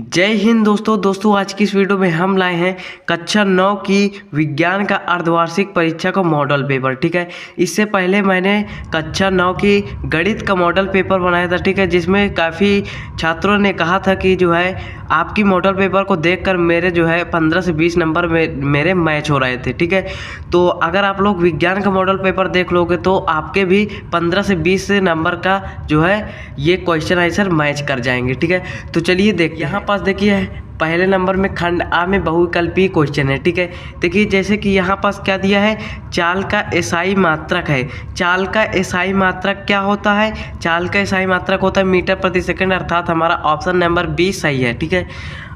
जय हिंद दोस्तों आज की इस वीडियो में हम लाए हैं कक्षा 9 की विज्ञान का अर्धवार्षिक परीक्षा का मॉडल पेपर। ठीक है, इससे पहले मैंने कक्षा 9 की गणित का मॉडल पेपर बनाया था। ठीक है, जिसमें काफ़ी छात्रों ने कहा था कि जो है आपकी मॉडल पेपर को देखकर मेरे जो है 15 से 20 नंबर मेरे मैच हो रहे थे। ठीक है, तो अगर आप लोग विज्ञान का मॉडल पेपर देख लोगे तो आपके भी 15 से 20 नंबर का जो है ये क्वेश्चन आंसर मैच कर जाएंगे। ठीक है, तो चलिए यहाँ पास देखिए पहले नंबर में खंड आ में बहुविकल्पीय क्वेश्चन है। ठीक है, देखिए जैसे कि यहाँ पास क्या दिया है, चाल का एसआई मात्रक है। चाल का एसआई मात्रक क्या होता है? चाल का एसआई मात्रक होता है मीटर प्रति सेकंड, अर्थात हमारा ऑप्शन नंबर 20 सही है। ठीक है,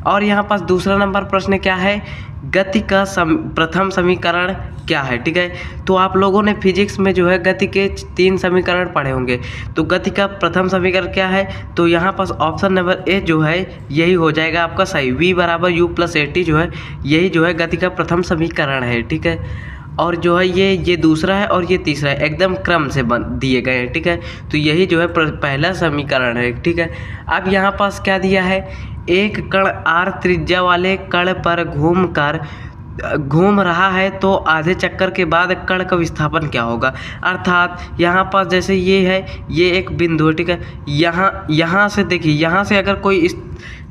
और यहाँ पास दूसरा नंबर प्रश्न क्या है, गति का प्रथम समीकरण क्या है? ठीक है, तो आप लोगों ने फिजिक्स में जो है गति के 3 समीकरण पढ़े होंगे। तो गति का प्रथम समीकरण क्या है? तो यहाँ पास ऑप्शन नंबर ए जो है यही हो जाएगा आपका सही। v बराबर u प्लस ए टी जो है यही जो है गति का प्रथम समीकरण है। ठीक है, और जो है ये दूसरा है और ये तीसरा है, एकदम क्रम से दिए गए हैं। ठीक है, तो यही जो है पहला समीकरण है। ठीक है, अब यहाँ पास क्या दिया है, एक कण r त्रिज्या वाले कण पर घूम रहा है तो आधे चक्कर के बाद कण का विस्थापन क्या होगा? अर्थात यहाँ पास जैसे ये है, ये एक बिंदु है। ठीक है, यहाँ से देखिए, यहाँ से अगर कोई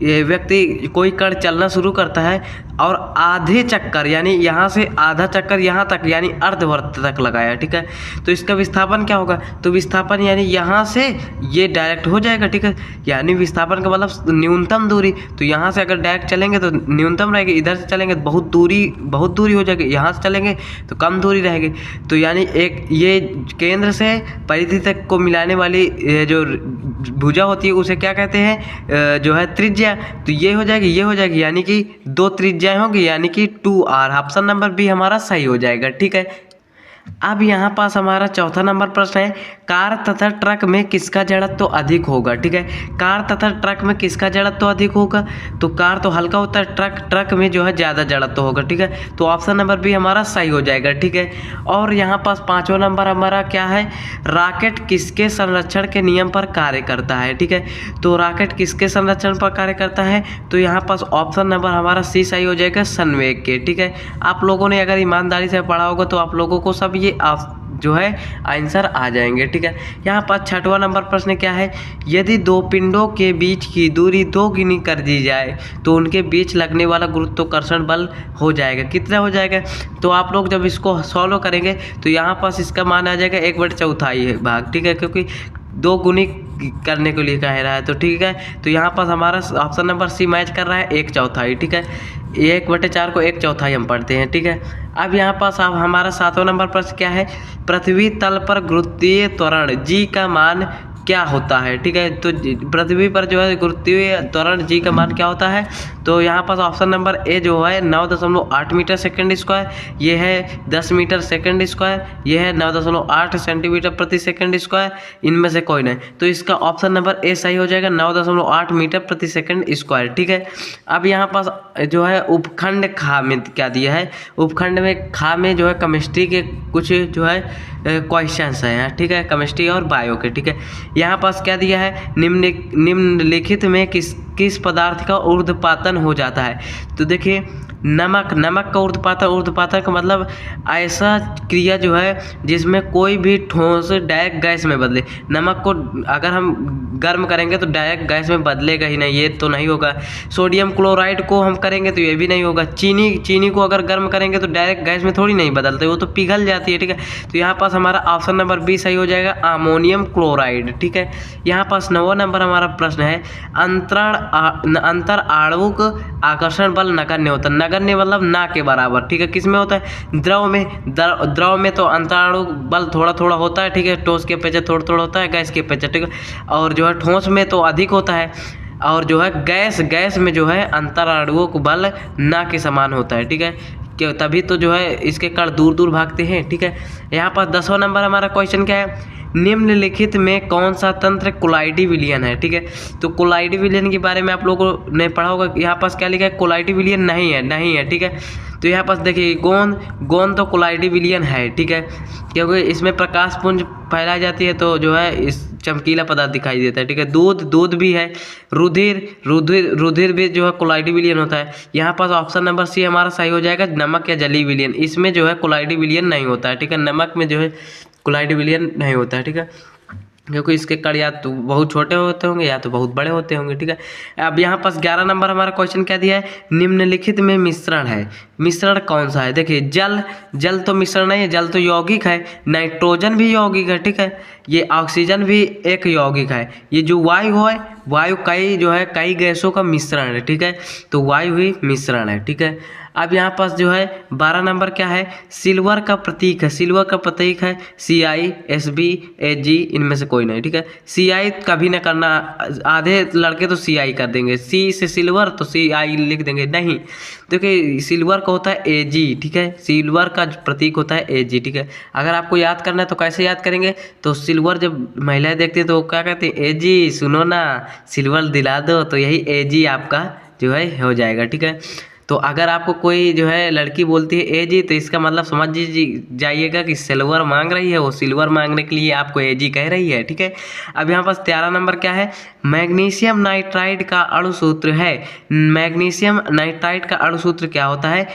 व्यक्ति कोई कण चलना शुरू करता है और आधे चक्कर यानी यहाँ से आधा चक्कर यहाँ तक यानी अर्धवर्त तक लगाया। ठीक है, तो इसका विस्थापन क्या होगा? तो विस्थापन यानी यहाँ से ये डायरेक्ट हो जाएगा। ठीक है, यानी विस्थापन का मतलब न्यूनतम दूरी। तो यहाँ से अगर डायरेक्ट चलेंगे तो न्यूनतम रहेगी, इधर से चलेंगे तो बहुत दूरी हो जाएगी, यहाँ से चलेंगे तो कम दूरी रहेगी। तो यानी एक ये केंद्र से परिधि तक को मिलाने वाली जो भुजा होती है उसे क्या कहते हैं, जो है त्रिज्या। तो ये हो जाएगी यानी कि 2 त्रिज्याएं होगी यानी कि 2r। ऑप्शन नंबर बी हमारा सही हो जाएगा। ठीक है, अब यहाँ पास हमारा चौथा नंबर प्रश्न है, कार तथा ट्रक में किसका जड़त्व तो अधिक होगा? ठीक है, कार तथा ट्रक में किसका जड़त्व तो अधिक होगा? तो कार तो हल्का होता है, ट्रक में जो है ज़्यादा जड़त्व होगा। ठीक है, तो ऑप्शन नंबर बी हमारा सही हो जाएगा। ठीक है, और यहाँ पास पाँचवा नंबर हमारा क्या है, रॉकेट किसके संरक्षण के नियम पर कार्य करता है? ठीक है, तो रॉकेट किसके संरक्षण पर कार्य करता है? तो यहाँ पास ऑप्शन नंबर हमारा सी सही हो जाएगा, संवेग के। ठीक है, आप लोगों ने अगर ईमानदारी से पढ़ा होगा तो आप लोगों को सब ये जो है आंसर आ जाएंगे। ठीक है, यहाँ पर छठवां नंबर प्रश्न क्या है, यदि 2 पिंडों के बीच की दूरी 2 गुनी कर दी जाए तो उनके बीच लगने वाला गुरुत्वाकर्षण बल हो जाएगा, कितना हो जाएगा? तो आप लोग जब इसको सॉल्व करेंगे तो यहाँ पास इसका मान आ जाएगा 1/4 भाग। ठीक है, क्योंकि 2 गुनी करने के लिए कह रहा है। तो ठीक है, तो यहाँ पास हमारा ऑप्शन नंबर सी मैच कर रहा है 1/4। ठीक है, 1/4 को 1/4 हम पढ़ते हैं। ठीक है, अब यहाँ पास अब हमारा 7वां नंबर प्रश्न क्या है, पृथ्वी तल पर गुरुत्वीय त्वरण g का मान क्या होता है? ठीक है, तो पृथ्वी पर जो है गुरुत्वीय त्वरण g का मान क्या होता है? तो यहाँ पास ऑप्शन नंबर ए जो है 9.8 मीटर सेकंड स्क्वायर, ये है 10 मीटर सेकंड स्क्वायर, ये है 9.8 सेंटीमीटर प्रति सेकंड स्क्वायर, इनमें से कोई नहीं। तो इसका ऑप्शन नंबर ए सही हो जाएगा, 9.8 मीटर प्रति सेकंड स्क्वायर। ठीक है, अब यहाँ पास जो है उपखंड खा में क्या दिया है, उपखंड में खा में जो है केमिस्ट्री के कुछ जो है क्वेश्चंस हैं। ठीक है, केमिस्ट्री और बायो के। ठीक है, यहाँ पास क्या दिया है, निम्नलिखित में किस पदार्थ का ऊर्ध्वपातन हो जाता है? तो देखिए नमक का ऊर्ध्वपातन का मतलब ऐसा क्रिया जो है जिसमें कोई भी ठोस डायरेक्ट गैस में बदले। नमक को अगर हम गर्म करेंगे तो डायरेक्ट गैस में बदलेगा ही नहीं, ये तो नहीं होगा। सोडियम क्लोराइड को हम करेंगे तो ये भी नहीं होगा। चीनी को अगर गर्म करेंगे तो डायरेक्ट गैस में थोड़ी नहीं बदलते, वो तो पिघल जाती है। ठीक है, तो यहाँ पास हमारा ऑप्शन नंबर बी सही हो जाएगा, अमोनियम क्लोराइड। ठीक है, यहाँ पास 9वां नंबर हमारा प्रश्न है, अंतर आणविक आकर्षण बल नगण्य होता है। नगण्य मतलब ना के बराबर। ठीक है, किस में होता है? द्रव में तो अंतराणु बल थोड़ा थोड़ा होता है। ठीक है, ठोस के अपेक्षा थोड़ा थोड़ा होता है, गैस के अपेक्षा। ठीक है, और जो है ठोस में तो अधिक होता है, और जो है गैस में जो है अंतराणुओं को बल ना के समान होता है। ठीक है, क्यों? तभी तो जो है इसके कण दूर दूर भागते हैं। ठीक है, यहाँ पर 10वां नंबर हमारा क्वेश्चन क्या है, निम्नलिखित में कौन सा तंत्र कोलाइडी विलयन है? ठीक है, तो कोलाइडी विलयन के बारे में आप लोगों ने पढ़ा होगा। यहाँ पास क्या लिखा है, कोलाइडी विलयन नहीं है। ठीक है, तो यहाँ पास देखिए गोंद तो कोलाइडी विलियन है, ठीक है, क्योंकि इसमें प्रकाश पुंज फैलाई जाती है तो जो है इस चमकीला पदार्थ दिखाई देता है, ठीक है। दूध भी है। रुधिर भी जो है कोलाइडी विलियन होता है। यहाँ पास ऑप्शन नंबर सी हमारा सही हो जाएगा, नमक या जलीय विलियन। इसमें जो है कोलाइडी विलियन नहीं होता है, ठीक है। नमक में जो है कोलाइडी विलियन नहीं होता है, ठीक है, क्योंकि इसके कण या तो बहुत छोटे होते होंगे या तो बहुत बड़े होते होंगे, ठीक है। अब यहाँ पास 11 नंबर हमारा क्वेश्चन क्या दिया है, निम्नलिखित में मिश्रण है, मिश्रण कौन सा है। देखिए जल तो मिश्रण नहीं है, जल तो यौगिक है, नाइट्रोजन भी यौगिक है, ठीक है, ये ऑक्सीजन भी एक यौगिक है, ये जो वायु है, वायु कई गैसों का मिश्रण है, ठीक है, तो वायु ही मिश्रण है, ठीक है। अब यहाँ पास जो है 12 नंबर क्या है, सिल्वर का प्रतीक है, सिल्वर का प्रतीक है CI SB AG, इनमें से कोई नहीं, ठीक है। CI कभी ना करना, आधे लड़के तो CI कर देंगे, C से सिल्वर तो CI लिख देंगे, नहीं, देखिए सिल्वर का होता है AG, ठीक है, सिल्वर का प्रतीक होता है AG, ठीक है। अगर आपको याद करना है तो कैसे याद करेंगे, तो सिल्वर जब महिलाएं देखती हैं तो क्या कहते हैं, AG सुनो ना सिल्वर दिला दो, तो यही AG आपका जो है हो जाएगा, ठीक है। तो अगर आपको कोई जो है लड़की बोलती है एजी, तो इसका मतलब समझ जाइएगा कि सिल्वर मांग रही है, वो सिल्वर मांगने के लिए आपको एजी कह रही है, ठीक है। अब यहाँ पास 13 नंबर क्या है, मैग्नीशियम नाइट्राइड का अणुसूत्र है, मैग्नीशियम नाइट्राइड का अणुसूत्र क्या होता है,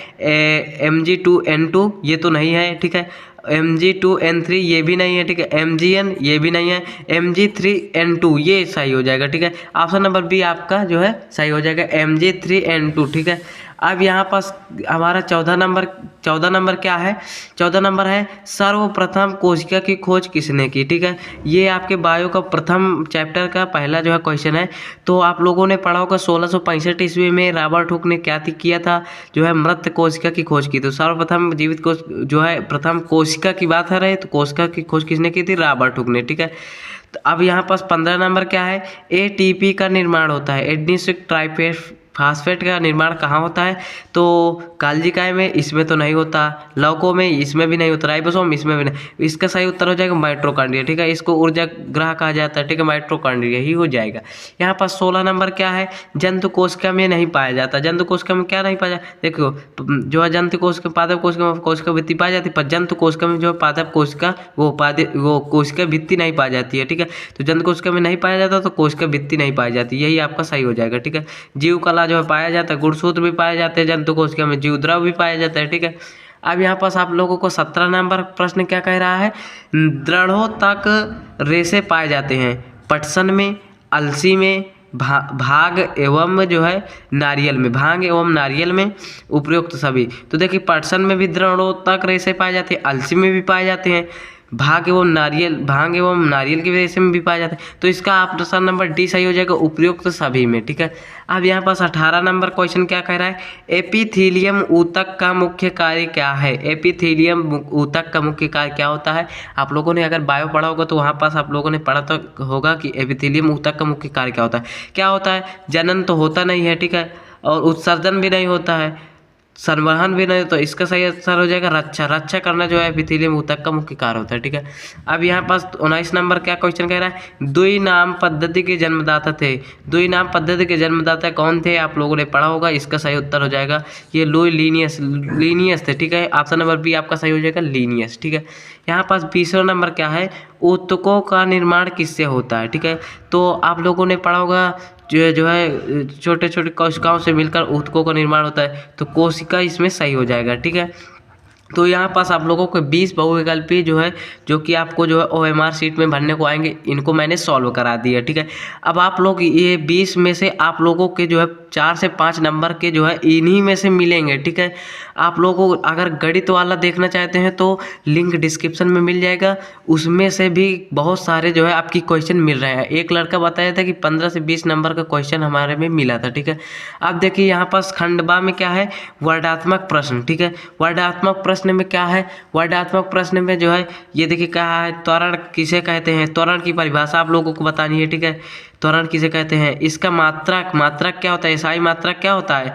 Mg2N2, ये तो नहीं है, ठीक है, Mg2N3 ये भी नहीं है, ठीक है, Mgn ये भी नहीं है, Mg3N2 ये सही हो जाएगा, ठीक है। ऑप्शन नंबर बी आपका जो है सही हो जाएगा, Mg3N2, ठीक है। अब यहाँ पास हमारा 14 नंबर क्या है, 14 नंबर है सर्वप्रथम कोशिका की खोज किसने की, ठीक है। ये आपके बायो का प्रथम चैप्टर का पहला जो है क्वेश्चन है। तो आप लोगों ने पढ़ा होगा 1665 ईस्वी में रॉबर्ट हुक ने क्या किया था, जो है मृत कोशिका की खोज की। तो सर्वप्रथम जीवित कोश जो है प्रथम कोशिका की बात है रहे, तो कोशिका की खोज किसने की थी, रॉबर्ट हुक ने, ठीक है। तो अब यहाँ पास 15 नंबर क्या है, ATP का निर्माण होता है, एडेनिन ट्राइफॉस्फेट का निर्माण कहाँ होता है, तो काल्जिकाय में, इसमें तो नहीं होता, लौको में, इसमें भी नहीं होता, राइबोसोम इसमें भी नहीं, इसका सही उत्तर हो जाएगा माइटोकॉन्ड्रिया, ठीक है, इसको ऊर्जा ग्रह कहा जाता है, ठीक है, माइटोकॉन्ड्रिया ही हो जाएगा। यहाँ पर 16 नंबर क्या है, जंतु कोशिका में नहीं पाया जाता, जंतु कोशिका में क्या नहीं पाया जाता, देखो जो है जंतु कोशिका पादप कोशिका भित्ति पाई जाती है, पर जंतु कोशिका में जो पादप कोशिका वो कोशिका भित्ति नहीं पाई जाती है, ठीक है। तो जंतु कोशिका में नहीं पाया जाता तो कोशिका भित्ति नहीं पाई जाती, यही आपका सही हो जाएगा, ठीक है। जीव कला जो है पाया जाता है, गुणसूत्र भी पाए जाते हैं जंतु कोशिका में, जीव द्रव भी पाया जाता है, ठीक है। अब यहाँ पास आप लोगों को 17 नंबर प्रश्न क्या कह रहा है, दृढ़ों तक रेशे पाए जाते हैं पटसन में, अलसी में, भाग एवं जो है नारियल में, भांग एवं नारियल में उपयुक्त सभी। तो देखिए पटसन में भी दृढ़ों तक रेशे पाए जाते हैं, अलसी में भी पाए जाते हैं, भांग एवं नारियल के रेशे में भी पाए जाते हैं। तो इसका ऑप्शन नंबर डी सही हो जाएगा, उपयुक्त सभी में, ठीक है। अब यहाँ पास 18 नंबर क्वेश्चन क्या कह रहा है, एपिथेलियम ऊतक का मुख्य कार्य क्या है, एपिथेलियम ऊतक का मुख्य कार्य क्या होता है। आप लोगों ने अगर बायो पढ़ा होगा तो वहाँ पास आप लोगों ने पढ़ा तो होगा कि एपिथेलियम ऊतक का मुख्य कार्य क्या होता है। क्या होता है, जनन तो होता नहीं है, ठीक है, और उत्सर्जन भी नहीं होता है, संवहन भी नहीं, तो इसका सही आंसर हो जाएगा रक्षा करना जो है एपिथेलियम ऊतक का मुख्य कार्य होता है, ठीक है। अब यहाँ पास 19 नंबर क्या क्वेश्चन कह रहा है, द्वि नाम पद्धति के जन्मदाता थे, द्वि नाम पद्धति के जन्मदाता कौन थे, आप लोगों ने पढ़ा होगा, इसका सही उत्तर हो जाएगा ये लुई लीनियस थे, ठीक है। ऑप्शन नंबर बी आपका सही हो जाएगा लीनियस, ठीक है। यहाँ पास 20वां नंबर क्या है, ऊतकों का निर्माण किससे होता है, ठीक है। तो आप लोगों ने पढ़ा होगा जो है छोटे छोटे कोशिकाओं से मिलकर ऊतकों का निर्माण होता है, तो कोशिका इसमें सही हो जाएगा, ठीक है। तो यहाँ पास आप लोगों को 20 बहुविकल्पी जो है जो कि आपको जो है OMR शीट में भरने को आएंगे, इनको मैंने सॉल्व करा दिया, ठीक है। अब आप लोग ये 20 में से आप लोगों के जो है 4 से 5 नंबर के जो है इन्हीं में से मिलेंगे, ठीक है। आप लोगों को अगर गणित वाला देखना चाहते हैं तो लिंक डिस्क्रिप्शन में मिल जाएगा, उसमें से भी बहुत सारे जो है आपकी क्वेश्चन मिल रहे हैं। एक लड़का बताया था कि 15 से 20 नंबर का क्वेश्चन हमारे में मिला था, ठीक है। अब देखिए यहाँ पास खंड बा में क्या है, वर्णात्मक प्रश्न, ठीक है। वर्णात्मक प्रश्न में क्या है, वर्णात्मक प्रश्न में जो है ये देखिए क्या है, त्वरण किसे कहते हैं, त्वरण की परिभाषा आप लोगों को बतानी है, ठीक है। त्वरण किसे कहते हैं? इसका मात्रक क्या होता है? SI मात्रक क्या होता है?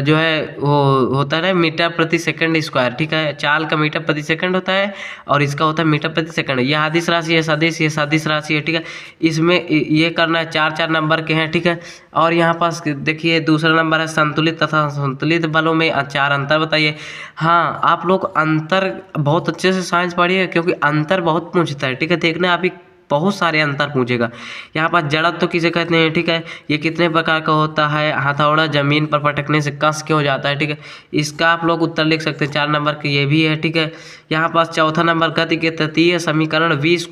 जो है वो होता है मीटर प्रति सेकंड स्क्वायर, ठीक है। चाल का मीटर प्रति सेकंड होता है और इसका होता है मीटर प्रति सेकंड। यह अदिश राशि है, सदिश राशि है, ठीक है। इसमें ये करना है, 4 नंबर के हैं, ठीक है। और यहाँ पास देखिए दूसरा नंबर है संतुलित तथा संतुलित बलों में 4 अंतर बताइए। हाँ, आप लोग अंतर बहुत अच्छे से साइंस पढ़िए क्योंकि अंतर बहुत पूछता है, ठीक है। देखना अभी बहुत सारे अंतर पूछेगा। यहाँ पर जड़त्व तो किसे कहते हैं, ठीक है। ये कितने प्रकार का होता है? हथौड़ा जमीन पर पटकने से कस क्यों जाता है, ठीक है। इसका आप लोग उत्तर लिख सकते हैं, 4 नंबर के ये भी है, ठीक है। यहाँ पास चौथा नंबर गति के तृतीय समीकरण v² =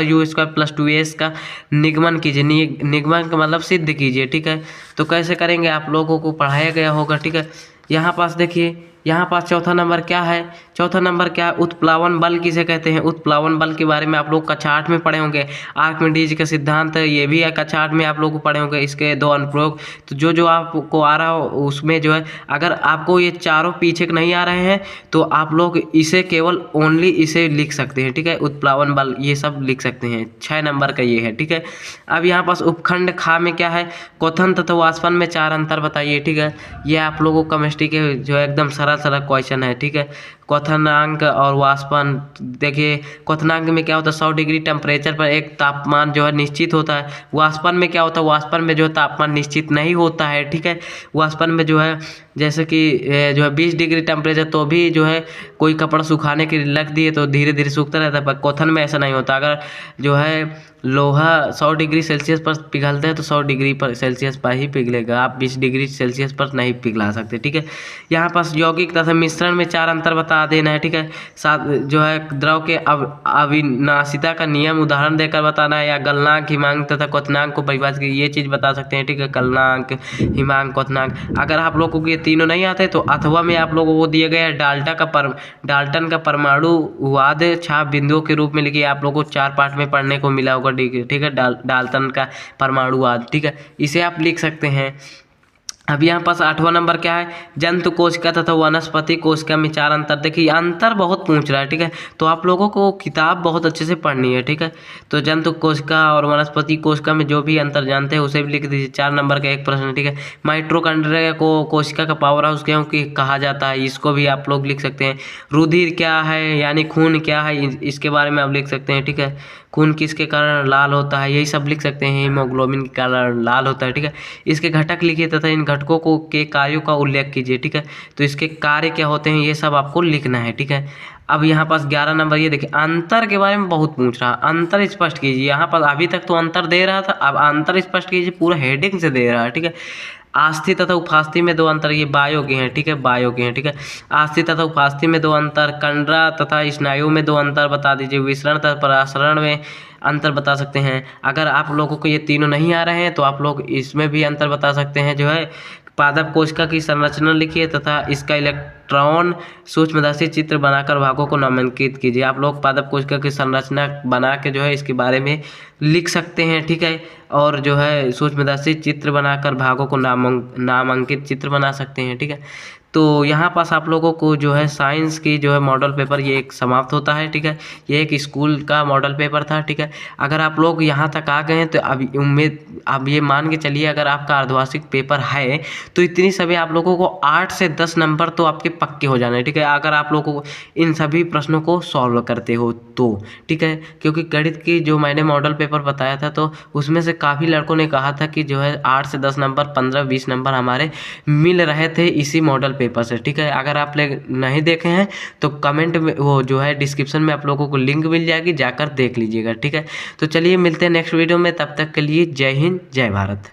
u² + 2s का निगमन कीजिए। निगमन का मतलब सिद्ध कीजिए, ठीक है। तो कैसे करेंगे आप लोगों को पढ़ाया गया होगा, ठीक है। यहाँ पास देखिए, यहाँ पास चौथा नंबर क्या है? चौथा नंबर क्या है? उत्प्लावन बल किसे कहते हैं? उत्प्लावन बल के बारे में आप लोग कक्षा 8 में पढ़े होंगे। आर्किमिडीज का सिद्धांत है, ये भी है कक्षा 8 में आप लोग को पढ़े होंगे। इसके 2 अनुप्रयोग, तो जो आपको आ रहा हो उसमें जो है, अगर आपको ये चारों पीछे नहीं आ रहे हैं तो आप लोग इसे केवल ओनली इसे लिख सकते हैं, ठीक है। उत्प्लावन बल ये सब लिख सकते हैं। 6 नंबर का ये है, ठीक है। अब यहाँ पास उपखंड खा में क्या है? क्वथन तथा वाष्पन में 4 अंतर बताइए, ठीक है। ये आप लोगों को केमिस्ट्री के जो है एकदम सरल क्वेश्चन है, ठीक है। क्वथनांक और वाष्पन देखिए, क्वथनांक में क्या होता है? 100 डिग्री टेम्परेचर पर एक तापमान जो है निश्चित होता है। वाष्पन में क्या होता है? वाष्पन में जो है तापमान निश्चित नहीं होता है, ठीक है। वाष्पन में जो है जैसे कि जो है 20 डिग्री टेम्परेचर तो भी जो है कोई कपड़ा सुखाने के लिए रख दिए तो धीरे धीरे सूखता रहता है, पर क्वथन में ऐसा नहीं होता। अगर जो है लोहा 100 डिग्री सेल्सियस पर पिघलता है तो 100 डिग्री पर सेल्सियस पर ही पिघलेगा, आप 20 डिग्री सेल्सियस पर नहीं पिघला सकते, ठीक है। यहाँ पास यौगिक तथा मिश्रण में 4 अंतर बता देना है, ठीक है। साथ जो है द्रव के अविनाशिता का नियम उदाहरण देकर बताना है, या गलनांक, हिमांक तथा क्वथनांक को परिभाषित की ये चीज़ बता सकते हैं, ठीक है। गलनांक, हिमांक, क्वथनांक। अगर आप लोगों को ये तीनों नहीं आते तो अथवा में आप लोगों को दिए गए हैं डाल्टन का परमाणुवाद छाप बिंदुओं के रूप में लिखिए। आप लोगों को 4 पार्ट में पढ़ने को मिला होगा, ठीक है। डाल्टन का परमाणुवाद, ठीक है, इसे आप लिख सकते हैं। अब यहाँ पास 8वां नंबर क्या है? जंतु कोशिका तथा वनस्पति कोशिका में 4 अंतर। देखिए अंतर बहुत पूछ रहा है, ठीक है। तो आप लोगों को किताब बहुत अच्छे से पढ़नी है, ठीक है। तो जंतु कोशिका और वनस्पति कोशिका में जो भी अंतर जानते हैं उसे भी लिख दीजिए। 4 नंबर का एक प्रश्न, ठीक है। माइटोकॉन्ड्रिया को कोशिका का पावर हाउस क्यों कहा जाता है, इसको भी आप लोग लिख सकते हैं। रुधिर क्या है यानी खून क्या है, इसके बारे में आप लिख सकते हैं, ठीक है। खून किसके कारण लाल होता है, यही सब लिख सकते हैं। हीमोग्लोबिन के कारण लाल होता है, ठीक है। इसके घटक लिखिए तथा इन घटकों को के कार्यों का उल्लेख कीजिए, ठीक है। तो इसके कार्य क्या होते हैं ये सब आपको लिखना है, ठीक है। अब यहाँ पास 11 नंबर ये देखिए, अंतर के बारे में बहुत पूछ रहा है। अंतर स्पष्ट कीजिए। यहाँ पर अभी तक तो अंतर दे रहा था, अब अंतर स्पष्ट कीजिए, पूरा हेडिंग से दे रहा है, ठीक है। आस्थि तथा उपास्थि में 2 अंतर, ये बायो के हैं, ठीक है, बायो के हैं, ठीक है। आस्थि तथा उपास्थि में 2 अंतर, कंडरा तथा स्नायु में 2 अंतर बता दीजिए। विसरण तथा परासरण में अंतर बता सकते हैं। अगर आप लोगों को ये तीनों नहीं आ रहे हैं तो आप लोग इसमें भी अंतर बता सकते हैं। जो है पादप कोशिका की संरचना लिखिए तथा इसका इलेक्ट्रॉन सूक्ष्मदर्शी चित्र बनाकर भागों को नामांकित कीजिए। आप लोग पादप कोशिका की संरचना बना के जो है इसके बारे में लिख सकते हैं, ठीक है। और जो है सूक्ष्मदर्शी चित्र बनाकर भागों को नामांकित चित्र बना सकते हैं, ठीक है। तो यहाँ पास आप लोगों को जो है साइंस की जो है मॉडल पेपर ये एक समाप्त होता है, ठीक है। ये एक स्कूल का मॉडल पेपर था, ठीक है। अगर आप लोग यहाँ तक आ गए हैं तो अब ये मान के चलिए, अगर आपका अर्धवार्षिक पेपर है तो इतनी सभी आप लोगों को 8 से 10 नंबर तो आपके पक्के हो जाने, ठीक है। अगर आप लोगों को इन सभी प्रश्नों को सॉल्व करते हो तो, ठीक है। क्योंकि गणित की जो मैंने मॉडल पेपर बताया था तो उसमें से काफ़ी लड़कों ने कहा था कि जो है 8 से 10 नंबर 15-20 नंबर हमारे मिल रहे थे इसी मॉडल पेपर से, ठीक है। अगर आप लोग नहीं देखे हैं तो कमेंट में वो जो है डिस्क्रिप्शन में आप लोगों को लिंक मिल जाएगी, जाकर देख लीजिएगा, ठीक है। तो चलिए मिलते हैं नेक्स्ट वीडियो में, तब तक के लिए जय हिंद जय भारत।